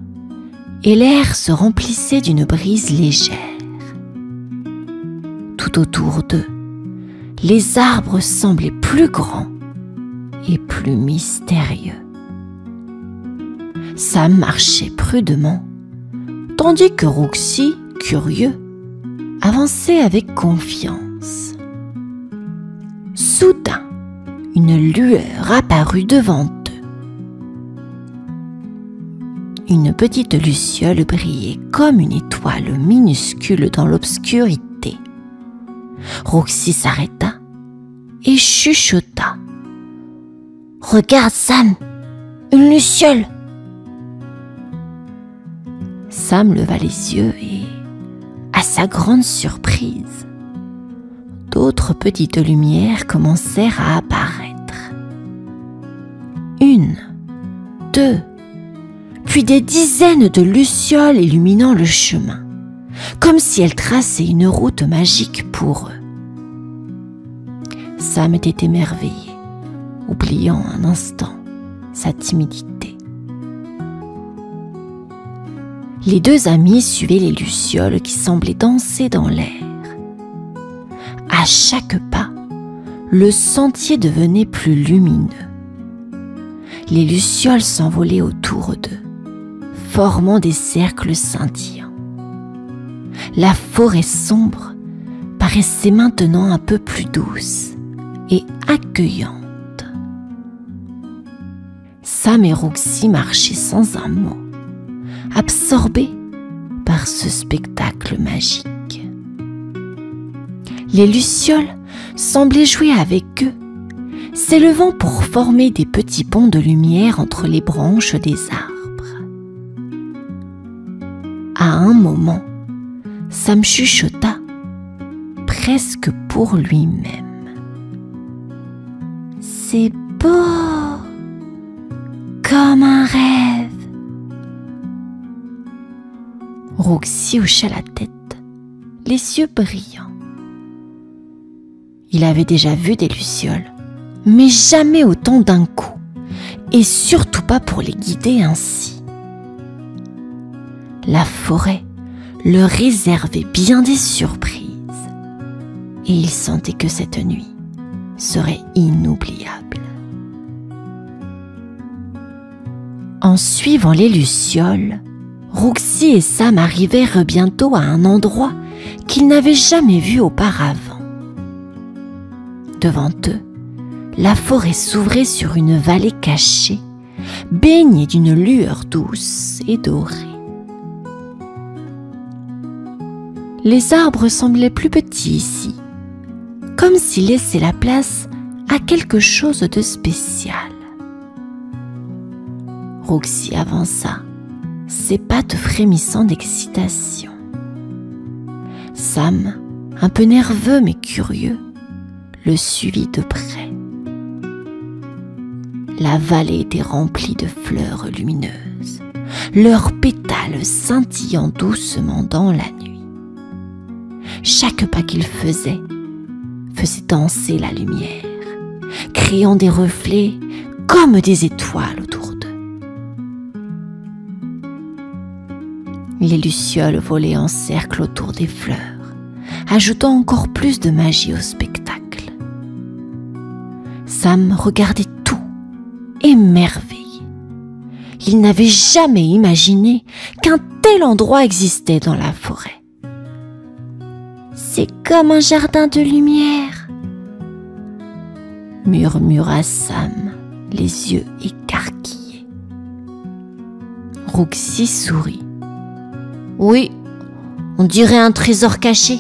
et l'air se remplissait d'une brise légère. Tout autour d'eux, les arbres semblaient plus grands et plus mystérieux. Sam marchait prudemment, tandis que Roxy, curieux, avançait avec confiance. Soudain, une lueur apparut devant eux. Une petite luciole brillait comme une étoile minuscule dans l'obscurité. Roxy s'arrêta et chuchota. « Regarde, Sam, une luciole !» Sam leva les yeux et, à sa grande surprise, d'autres petites lumières commencèrent à apparaître. Une, deux, puis des dizaines de lucioles illuminant le chemin, comme si elles traçaient une route magique pour eux. Sam était émerveillé, oubliant un instant sa timidité. Les deux amis suivaient les lucioles qui semblaient danser dans l'air. À chaque pas, le sentier devenait plus lumineux. Les lucioles s'envolaient autour d'eux, formant des cercles scintillants. La forêt sombre paraissait maintenant un peu plus douce et accueillante. Sam et Roxy marchaient sans un mot, absorbés par ce spectacle magique. Les lucioles semblaient jouer avec eux, s'élevant pour former des petits ponts de lumière entre les branches des arbres. À un moment, Sam chuchota, presque pour lui-même. « C'est beau, comme un rêve. » Roxy hocha la tête, les yeux brillants. Il avait déjà vu des lucioles, mais jamais autant d'un coup, et surtout pas pour les guider ainsi. La forêt leur réservait bien des surprises, et il sentait que cette nuit serait inoubliable. En suivant les lucioles, Roxy et Sam arrivèrent bientôt à un endroit qu'ils n'avaient jamais vu auparavant. Devant eux, la forêt s'ouvrait sur une vallée cachée, baignée d'une lueur douce et dorée. Les arbres semblaient plus petits ici, comme s'ils laissaient la place à quelque chose de spécial. Roxy avança, ses pattes frémissant d'excitation. Sam, un peu nerveux mais curieux, le suivit de près. La vallée était remplie de fleurs lumineuses, leurs pétales scintillant doucement dans la nuit. Chaque pas qu'il faisait danser la lumière, créant des reflets comme des étoiles autour d'eux. Les lucioles volaient en cercle autour des fleurs, ajoutant encore plus de magie au spectacle. Sam regardait tout, émerveillé. Il n'avait jamais imaginé qu'un tel endroit existait dans la forêt. C'est comme un jardin de lumière, murmura Sam, les yeux écarquillés. Roxy sourit. Oui, on dirait un trésor caché.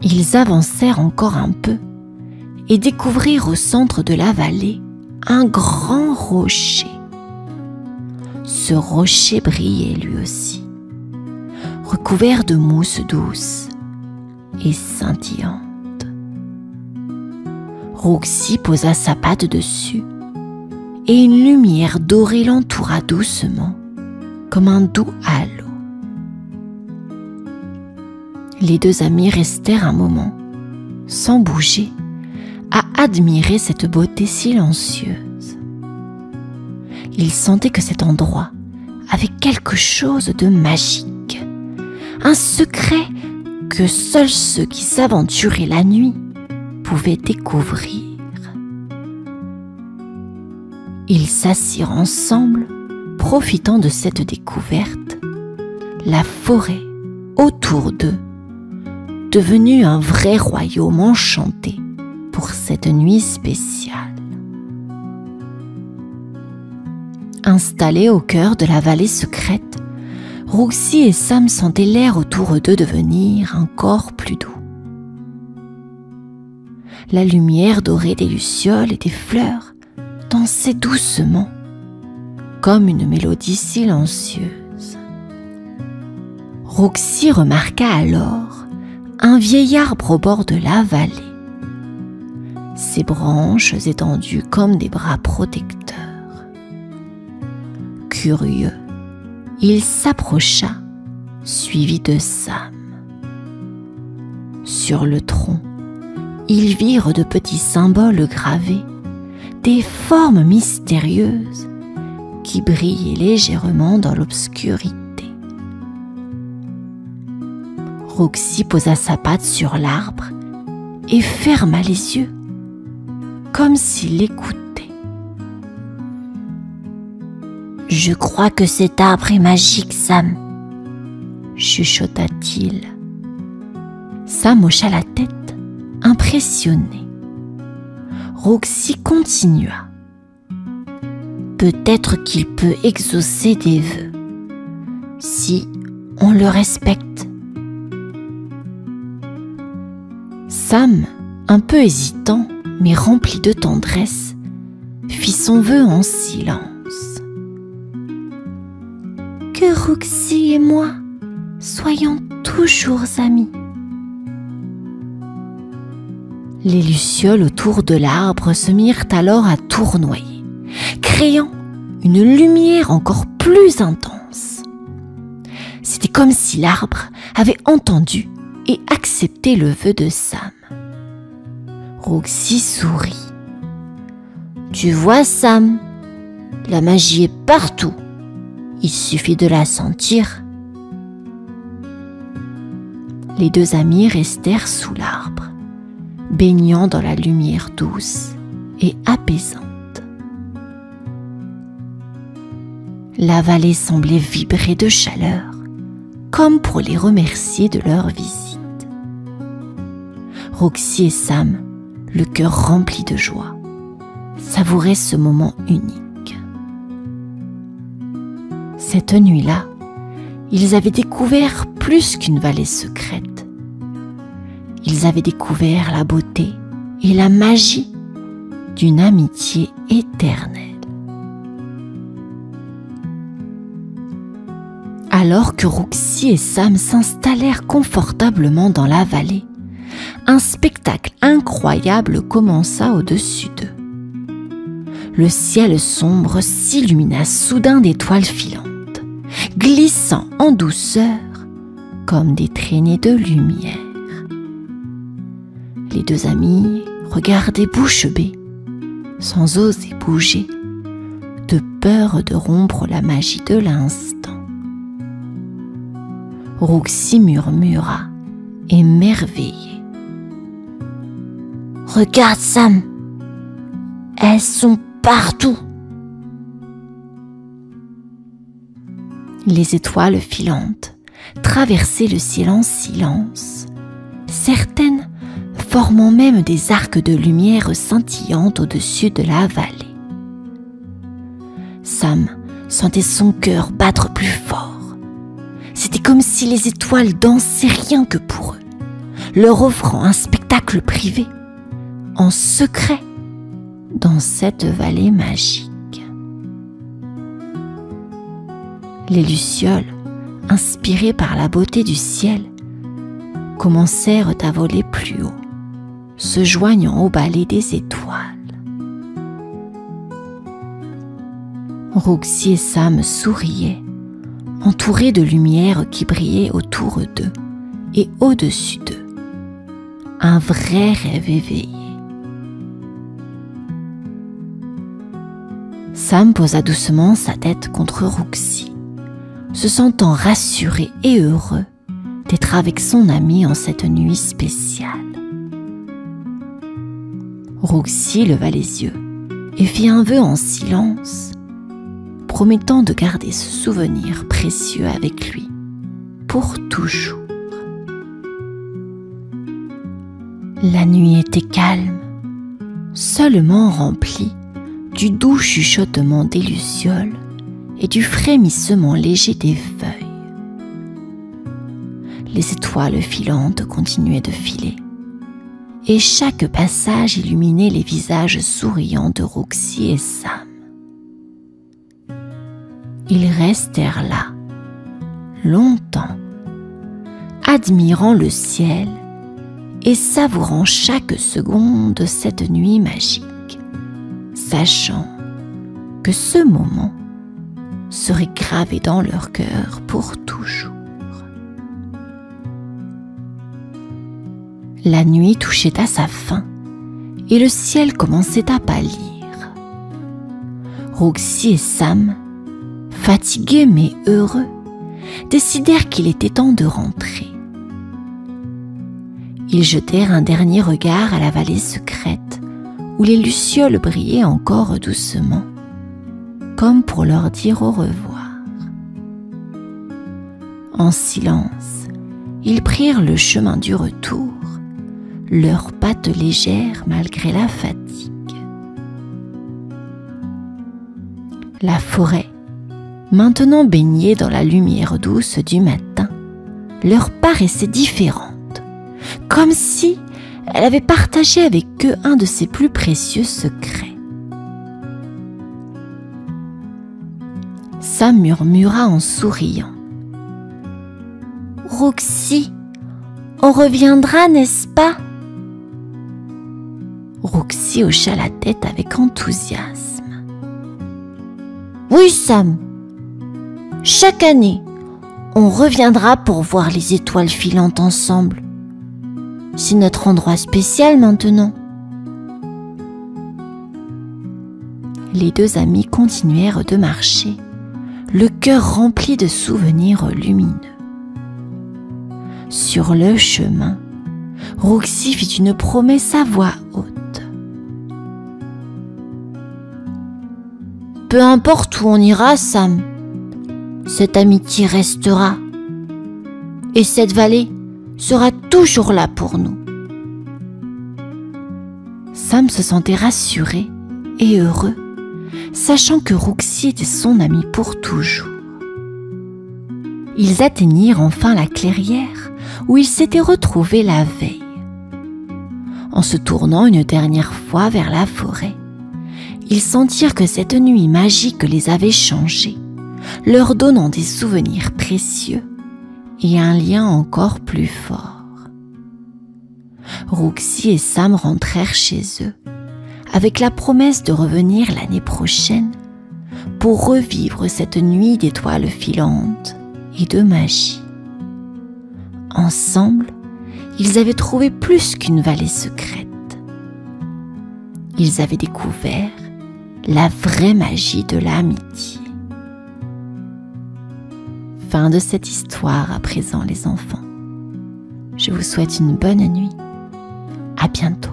Ils avancèrent encore un peu et découvrirent au centre de la vallée un grand rocher. Ce rocher brillait lui aussi, recouvert de mousse douce et scintillante. Roxy posa sa patte dessus et une lumière dorée l'entoura doucement, comme un doux halo. Les deux amis restèrent un moment, sans bouger, à admirer cette beauté silencieuse. Ils sentaient que cet endroit avait quelque chose de magique, un secret que seuls ceux qui s'aventuraient la nuit pouvaient découvrir. Ils s'assirent ensemble, profitant de cette découverte, la forêt autour d'eux, devenue un vrai royaume enchanté pour cette nuit spéciale. Installés au cœur de la vallée secrète, Roxy et Sam sentaient l'air autour d'eux devenir encore plus doux. La lumière dorée des lucioles et des fleurs dansait doucement, comme une mélodie silencieuse. Roxy remarqua alors un vieil arbre au bord de la vallée, ses branches étendues comme des bras protecteurs. Curieux, il s'approcha, suivi de Sam. Sur le tronc, ils virent de petits symboles gravés, des formes mystérieuses qui brillaient légèrement dans l'obscurité. Roxy posa sa patte sur l'arbre et ferma les yeux, comme s'il écoutait. « Je crois que cet arbre est magique, Sam, » chuchota-t-il. Sam hocha la tête, impressionné. Roxy continua. « Peut-être qu'il peut exaucer des vœux, si on le respecte. » Sam, un peu hésitant, mais rempli de tendresse, fit son vœu en silence. « Que Roxy et moi soyons toujours amis. » Les lucioles autour de l'arbre se mirent alors à tournoyer, créant une lumière encore plus intense. C'était comme si l'arbre avait entendu et accepté le vœu de Sam. Roxy sourit. « Tu vois, Sam, la magie est partout. Il suffit de la sentir. » Les deux amis restèrent sous l'arbre, baignant dans la lumière douce et apaisante. La vallée semblait vibrer de chaleur, comme pour les remercier de leur visite. Roxy et Sam, le cœur rempli de joie, savouraient ce moment unique. Cette nuit-là, ils avaient découvert plus qu'une vallée secrète. Ils avaient découvert la beauté et la magie d'une amitié éternelle. Alors que Roxy et Sam s'installèrent confortablement dans la vallée, un spectacle incroyable commença au-dessus d'eux. Le ciel sombre s'illumina soudain d'étoiles filantes, glissant en douceur comme des traînées de lumière. Les deux amis regardaient bouche bée, sans oser bouger, de peur de rompre la magie de l'instant. Roxy murmura, émerveillée. « Regarde, Sam, elles sont partout. » Les étoiles filantes traversaient le ciel en silence, certaines formant même des arcs de lumière scintillantes au-dessus de la vallée. Sam sentait son cœur battre plus fort. C'était comme si les étoiles dansaient rien que pour eux, leur offrant un spectacle privé, en secret, dans cette vallée magique. Les lucioles, inspirées par la beauté du ciel, commencèrent à voler plus haut, se joignant au balai des étoiles. Roxy et Sam souriaient, entourés de lumière qui brillait autour d'eux et au-dessus d'eux. Un vrai rêve éveillé. Sam posa doucement sa tête contre Roxy, se sentant rassuré et heureux d'être avec son ami en cette nuit spéciale. Roxy leva les yeux et fit un vœu en silence, promettant de garder ce souvenir précieux avec lui pour toujours. La nuit était calme, seulement remplie du doux chuchotement des lucioles et du frémissement léger des feuilles. Les étoiles filantes continuaient de filer, et chaque passage illuminait les visages souriants de Roxy et Sam. Ils restèrent là, longtemps, admirant le ciel et savourant chaque seconde de cette nuit magique, sachant que ce moment serait gravé dans leur cœur pour toujours. La nuit touchait à sa fin et le ciel commençait à pâlir. Roxy et Sam, fatigués mais heureux, décidèrent qu'il était temps de rentrer. Ils jetèrent un dernier regard à la vallée secrète où les lucioles brillaient encore doucement, comme pour leur dire au revoir. En silence, ils prirent le chemin du retour, leurs pattes légères malgré la fatigue. La forêt, maintenant baignée dans la lumière douce du matin, leur paraissait différente, comme si elle avait partagé avec eux un de ses plus précieux secrets. Sam murmura en souriant. « Roxy, on reviendra, n'est-ce pas ?» Roxy hocha la tête avec enthousiasme. « Oui, Sam. Chaque année, on reviendra pour voir les étoiles filantes ensemble. C'est notre endroit spécial maintenant. » Les deux amis continuèrent de marcher, le cœur rempli de souvenirs lumineux. Sur le chemin, Roxy fit une promesse à voix haute. « Peu importe où on ira, Sam, cette amitié restera. Et cette vallée sera toujours là pour nous. » Sam se sentait rassuré et heureux, sachant que Roxy était son amie pour toujours. Ils atteignirent enfin la clairière où ils s'étaient retrouvés la veille. En se tournant une dernière fois vers la forêt, ils sentirent que cette nuit magique les avait changés, leur donnant des souvenirs précieux et un lien encore plus fort. Roxy et Sam rentrèrent chez eux, avec la promesse de revenir l'année prochaine pour revivre cette nuit d'étoiles filantes et de magie. Ensemble, ils avaient trouvé plus qu'une vallée secrète. Ils avaient découvert la vraie magie de l'amitié. Fin de cette histoire à présent, les enfants. Je vous souhaite une bonne nuit. À bientôt.